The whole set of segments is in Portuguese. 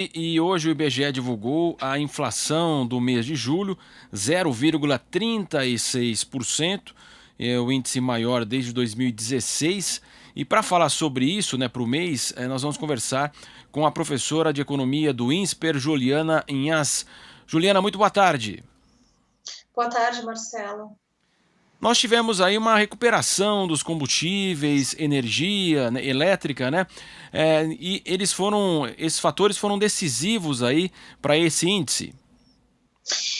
E hoje o IBGE divulgou a inflação do mês de julho, 0,36%, é o índice maior desde 2016. E para falar sobre isso, né, para o mês, nós vamos conversar com a professora de economia do INSPER, Juliana Inhas. Juliana, muito boa tarde. Boa tarde, Marcelo. Nós tivemos aí uma recuperação dos combustíveis, energia, né, elétrica, né? E esses fatores foram decisivos aí para esse índice.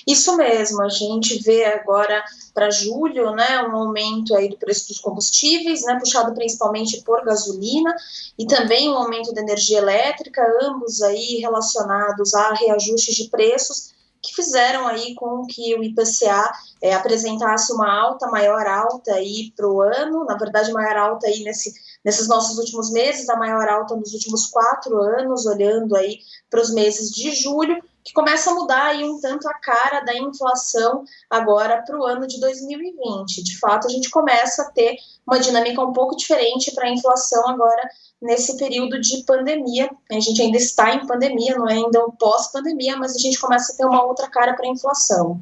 Isso mesmo, a gente vê agora para julho, né, um aumento aí do preço dos combustíveis, né, puxado principalmente por gasolina, e também um aumento da energia elétrica, ambos aí relacionados a reajustes de preços que fizeram aí com que o IPCA apresentasse uma maior alta aí para o ano, na verdade maior alta aí nesses nossos últimos meses, a maior alta nos últimos 4 anos, olhando aí para os meses de julho, que começa a mudar aí um tanto a cara da inflação agora para o ano de 2020. De fato, a gente começa a ter uma dinâmica um pouco diferente para a inflação agora nesse período de pandemia. A gente ainda está em pandemia, não é ainda um pós-pandemia, mas a gente começa a ter uma outra cara para a inflação.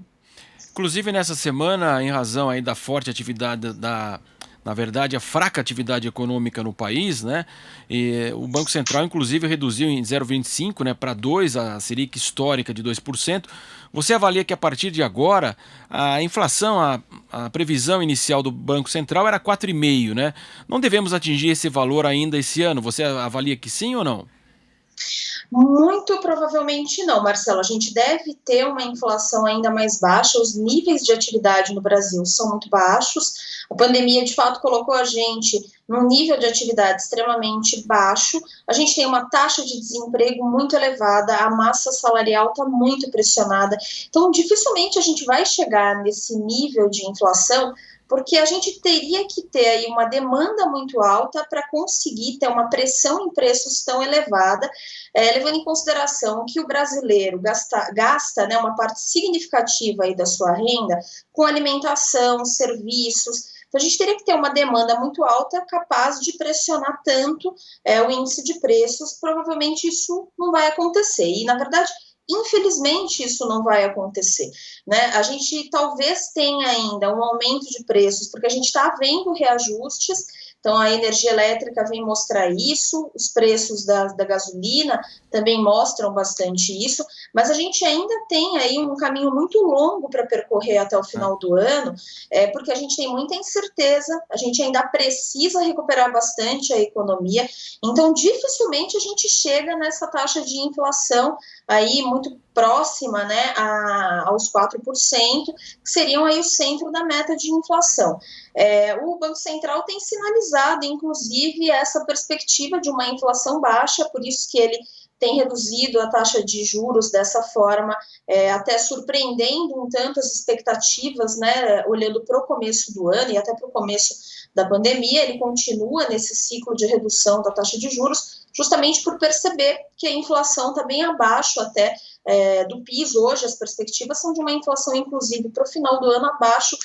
Inclusive nessa semana, em razão aí da forte atividade na verdade, a fraca atividade econômica no país, né? E o Banco Central, inclusive, reduziu em 0,25, né, para 2 a Selic histórica de 2%. Você avalia que a partir de agora a inflação, a previsão inicial do Banco Central era 4,5, né? Não devemos atingir esse valor ainda esse ano. Você avalia que sim ou não? Muito provavelmente não, Marcelo. A gente deve ter uma inflação ainda mais baixa. Os níveis de atividade no Brasil são muito baixos. A pandemia, de fato, colocou a gente num nível de atividade extremamente baixo. A gente tem uma taxa de desemprego muito elevada, a massa salarial está muito pressionada. Então, dificilmente a gente vai chegar nesse nível de inflação, porque a gente teria que ter aí uma demanda muito alta para conseguir ter uma pressão em preços tão elevada, levando em consideração que o brasileiro gasta, né, uma parte significativa aí da sua renda com alimentação, serviços. Então, a gente teria que ter uma demanda muito alta capaz de pressionar tanto o índice de preços. Provavelmente isso não vai acontecer. E, na verdade, infelizmente, isso não vai acontecer. Né? A gente talvez tenha ainda um aumento de preços, porque a gente está vendo reajustes. Então, a energia elétrica vem mostrar isso, os preços da gasolina também mostram bastante isso, mas a gente ainda tem aí um caminho muito longo para percorrer até o final do ano, porque a gente tem muita incerteza, a gente ainda precisa recuperar bastante a economia, então dificilmente a gente chega nessa taxa de inflação aí muito próxima, né, aos 4%, que seriam aí o centro da meta de inflação. O Banco Central tem sinalizado, inclusive, essa perspectiva de uma inflação baixa, por isso que ele tem reduzido a taxa de juros dessa forma, até surpreendendo um tanto as expectativas, né, olhando para o começo do ano e até para o começo da pandemia, ele continua nesse ciclo de redução da taxa de juros, justamente por perceber que a inflação está bem abaixo até do piso. Hoje as perspectivas são de uma inflação, inclusive, para o final do ano abaixo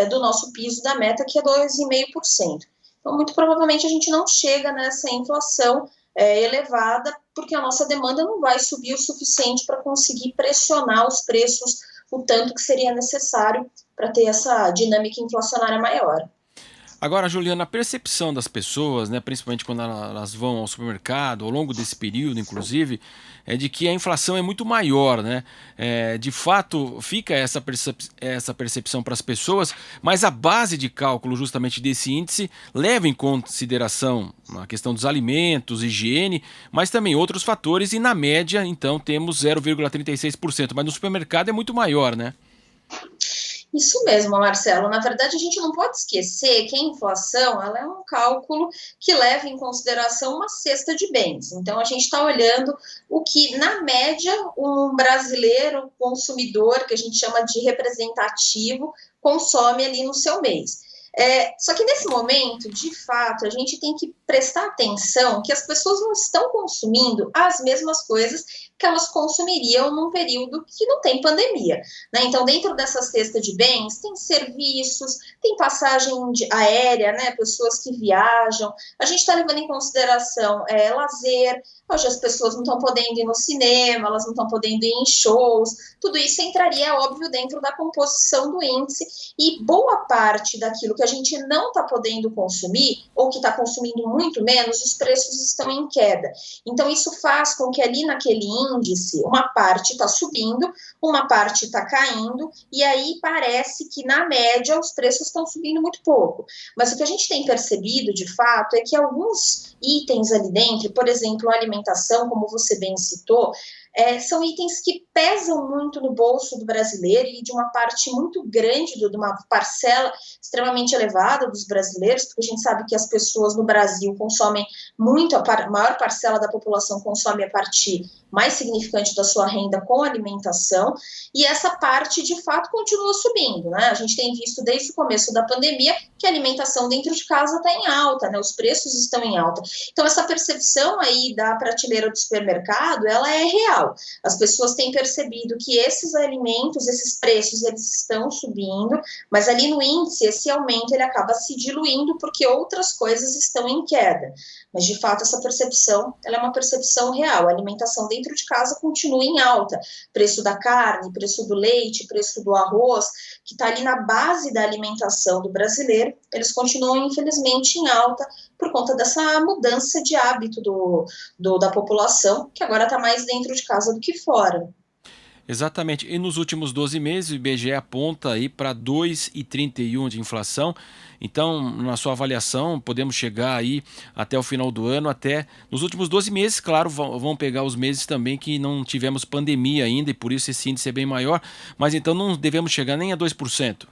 do nosso piso da meta, que é 2,5%. Então, muito provavelmente, a gente não chega nessa inflação elevada, porque a nossa demanda não vai subir o suficiente para conseguir pressionar os preços o tanto que seria necessário para ter essa dinâmica inflacionária maior. Agora, Juliana, a percepção das pessoas, né, principalmente quando elas vão ao supermercado, ao longo desse período, inclusive, é de que a inflação é muito maior, né? De fato, fica essa percepção para as pessoas, mas a base de cálculo justamente desse índice leva em consideração a questão dos alimentos, higiene, mas também outros fatores, e na média, então, temos 0,36%, mas no supermercado é muito maior, né? Isso mesmo, Marcelo. Na verdade, a gente não pode esquecer que a inflação ela é um cálculo que leva em consideração uma cesta de bens. Então, a gente está olhando o que, na média, um brasileiro consumidor, que a gente chama de representativo, consome ali no seu mês. Só que nesse momento, de fato, a gente tem que prestar atenção que as pessoas não estão consumindo as mesmas coisas que elas consumiriam num período que não tem pandemia, né? Então, dentro dessa cesta de bens, tem serviços, tem passagem aérea, né? Pessoas que viajam. A gente está levando em consideração lazer. Hoje as pessoas não estão podendo ir no cinema, elas não estão podendo ir em shows. Tudo isso entraria, óbvio, dentro da composição do índice, e boa parte daquilo que a gente não está podendo consumir, ou que está consumindo muito menos, os preços estão em queda. Então, isso faz com que ali naquele índice, uma parte está subindo, uma parte está caindo, e aí parece que, na média, os preços estão subindo muito pouco. Mas o que a gente tem percebido, de fato, é que alguns itens ali dentro, por exemplo, a alimentação, como você bem citou, são itens que pesam muito no bolso do brasileiro e de uma parte muito grande, de uma parcela extremamente elevada dos brasileiros, porque a gente sabe que as pessoas no Brasil consomem muito, a maior parcela da população consome a parte mais significante da sua renda com alimentação, e essa parte, de fato, continua subindo, né? A gente tem visto desde o começo da pandemia que a alimentação dentro de casa está em alta, né? Os preços estão em alta. Então, essa percepção aí da prateleira do supermercado, ela é real. As pessoas têm percebido que esses alimentos, esses preços, eles estão subindo, mas ali no índice, esse aumento, ele acaba se diluindo porque outras coisas estão em queda. Mas, de fato, essa percepção, ela é uma percepção real. A alimentação dentro de casa continua em alta. Preço da carne, preço do leite, preço do arroz, que está ali na base da alimentação do brasileiro, eles continuam, infelizmente, em alta por conta dessa mudança de hábito da população, que agora está mais dentro de casa do que fora. Exatamente. E nos últimos 12 meses, o IBGE aponta aí para 2,31 de inflação. Então, na sua avaliação, podemos chegar aí até o final do ano, até nos últimos 12 meses, claro, vão pegar os meses também que não tivemos pandemia ainda e por isso esse índice é bem maior, mas então não devemos chegar nem a 2%.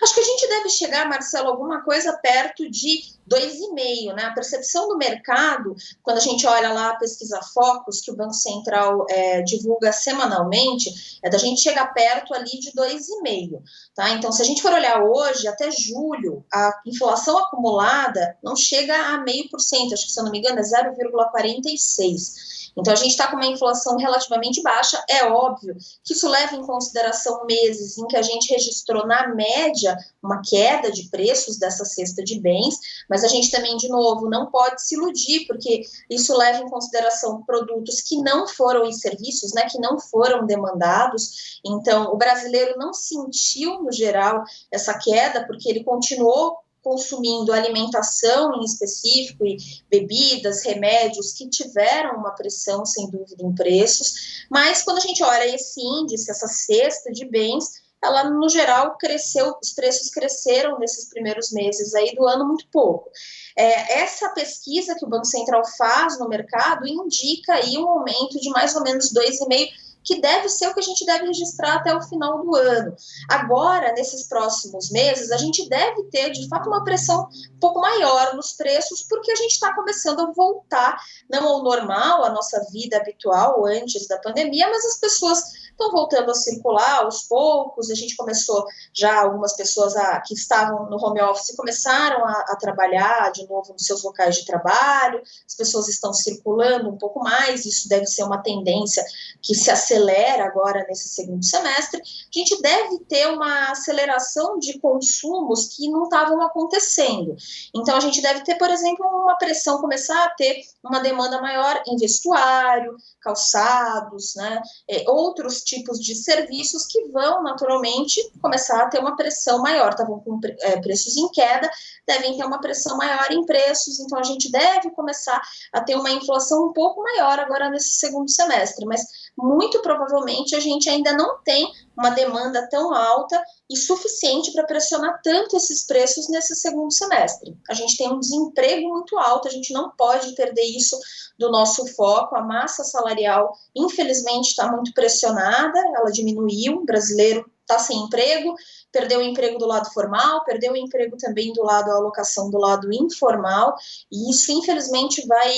Acho que a gente deve chegar, Marcelo, alguma coisa perto de 2,5, né? A percepção do mercado, quando a gente olha lá a pesquisa Focus, que o Banco Central divulga semanalmente, da gente chegar perto ali de 2,5, tá? Então, se a gente for olhar hoje, até julho, a inflação acumulada não chega a 0,5%, acho que, se eu não me engano, é 0,46%. Então, a gente está com uma inflação relativamente baixa. É óbvio que isso leva em consideração meses em que a gente registrou, na média, uma queda de preços dessa cesta de bens, mas a gente também, de novo, não pode se iludir, porque isso leva em consideração produtos que não foram, e serviços, né, que não foram demandados. Então, o brasileiro não sentiu, no geral, essa queda, porque ele continuou consumindo alimentação em específico e bebidas, remédios que tiveram uma pressão, sem dúvida, em preços, mas quando a gente olha esse índice, essa cesta de bens, ela, no geral, cresceu, os preços cresceram nesses primeiros meses aí do ano muito pouco. Essa pesquisa que o Banco Central faz no mercado indica aí um aumento de mais ou menos 2,5%, que deve ser o que a gente deve registrar até o final do ano. Agora, nesses próximos meses, a gente deve ter, de fato, uma pressão um pouco maior nos preços, porque a gente está começando a voltar, não ao normal, a nossa vida habitual antes da pandemia, mas as pessoas estão voltando a circular aos poucos. A gente começou já, algumas pessoas que estavam no home office começaram a trabalhar de novo nos seus locais de trabalho, as pessoas estão circulando um pouco mais, isso deve ser uma tendência que se acelera agora nesse segundo semestre. A gente deve ter uma aceleração de consumos que não estavam acontecendo. Então, a gente deve ter, por exemplo, uma pressão, começar a ter uma demanda maior em vestuário, calçados, né, outros tipos de serviços que vão, naturalmente, começar a ter uma pressão maior. Estavam com preços em queda, devem ter uma pressão maior em preços, então a gente deve começar a ter uma inflação um pouco maior agora nesse segundo semestre, mas muito provavelmente a gente ainda não tem uma demanda tão alta e suficiente para pressionar tanto esses preços nesse segundo semestre. A gente tem um desemprego muito alto, a gente não pode perder isso do nosso foco. A massa salarial, infelizmente, está muito pressionada, ela diminuiu, o brasileiro está sem emprego, perdeu o emprego do lado formal, perdeu o emprego também do lado da alocação do lado informal, e isso, infelizmente, vai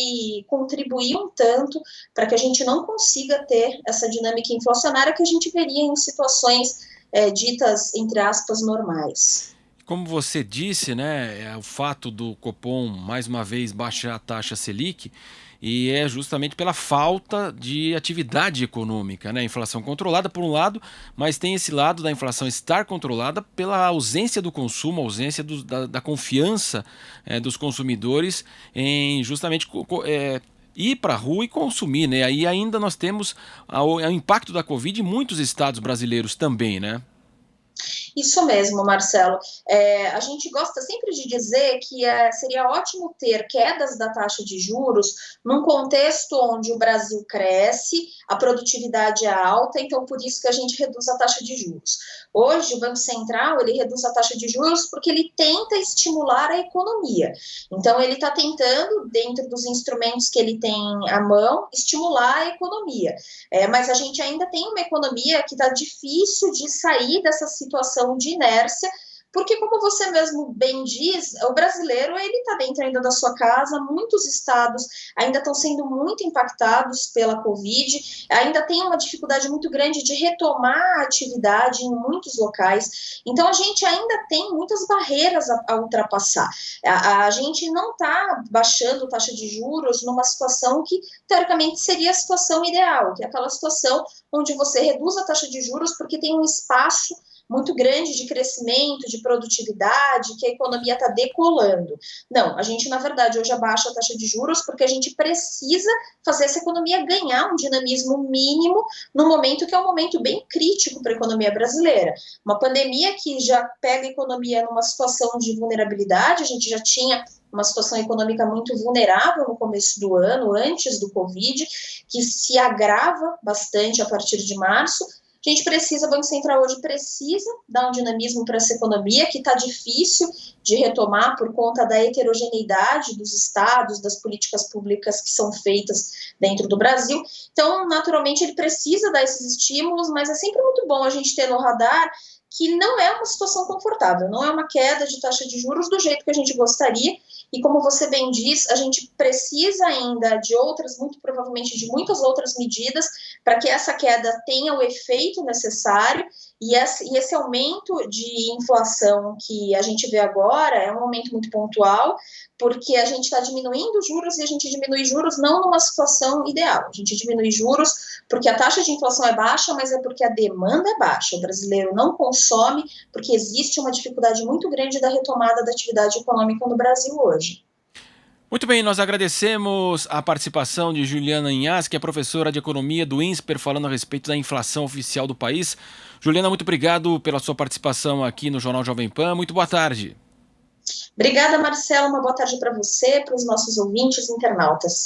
contribuir um tanto para que a gente não consiga ter essa dinâmica inflacionária que a gente veria em situações ditas, entre aspas, normais. Como você disse, né, o fato do Copom mais uma vez baixar a taxa Selic, e é justamente pela falta de atividade econômica, né? Inflação controlada por um lado, mas tem esse lado da inflação estar controlada pela ausência do consumo, ausência da confiança dos consumidores em justamente ir para a rua e consumir, né? Aí ainda nós temos o impacto da Covid em muitos estados brasileiros também, né? Isso mesmo, Marcelo. A gente gosta sempre de dizer que seria ótimo ter quedas da taxa de juros num contexto onde o Brasil cresce, a produtividade é alta, então por isso que a gente reduz a taxa de juros. Hoje, o Banco Central ele reduz a taxa de juros porque ele tenta estimular a economia. Então, ele está tentando, dentro dos instrumentos que ele tem à mão, estimular a economia. Mas a gente ainda tem uma economia que está difícil de sair dessa situação de inércia, porque como você mesmo bem diz, o brasileiro ele está dentro ainda da sua casa, muitos estados ainda estão sendo muito impactados pela Covid, ainda tem uma dificuldade muito grande de retomar a atividade em muitos locais, então a gente ainda tem muitas barreiras a ultrapassar. A gente não está baixando taxa de juros numa situação que teoricamente seria a situação ideal, que é aquela situação onde você reduz a taxa de juros porque tem um espaço muito grande de crescimento, de produtividade, que a economia está decolando. Não, a gente, na verdade, hoje abaixa a taxa de juros porque a gente precisa fazer essa economia ganhar um dinamismo mínimo no momento que é um momento bem crítico para a economia brasileira. Uma pandemia que já pega a economia numa situação de vulnerabilidade, a gente já tinha uma situação econômica muito vulnerável no começo do ano, antes do Covid, que se agrava bastante a partir de março. A gente precisa, o Banco Central hoje precisa dar um dinamismo para essa economia, que está difícil de retomar por conta da heterogeneidade dos estados, das políticas públicas que são feitas dentro do Brasil. Então, naturalmente, ele precisa dar esses estímulos, mas é sempre muito bom a gente ter no radar que não é uma situação confortável, não é uma queda de taxa de juros do jeito que a gente gostaria, e como você bem diz, a gente precisa ainda de outras, muito provavelmente de muitas outras medidas, para que essa queda tenha o efeito necessário, e esse aumento de inflação que a gente vê agora é um aumento muito pontual, porque a gente está diminuindo os juros, e a gente diminui juros não numa situação ideal, a gente diminui juros porque a taxa de inflação é baixa, mas é porque a demanda é baixa, o brasileiro não consome, porque existe uma dificuldade muito grande da retomada da atividade econômica no Brasil hoje. Muito bem, nós agradecemos a participação de Juliana Inhas, que é professora de economia do INSPER, falando a respeito da inflação oficial do país. Juliana, muito obrigado pela sua participação aqui no Jornal Jovem Pan. Muito boa tarde. Obrigada, Marcelo. Uma boa tarde para você, para os nossos ouvintes e internautas.